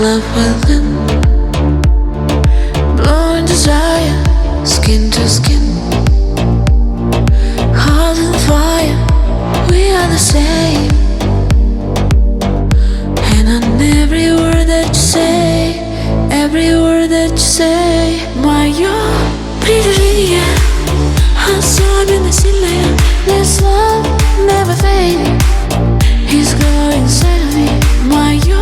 love within, blowing desire, skin to skin, heart and fire, we are the same. And on every word that you say, every word that you say, мое притяжение особенно сильное. This love never fading, it's growing inside of me. Мое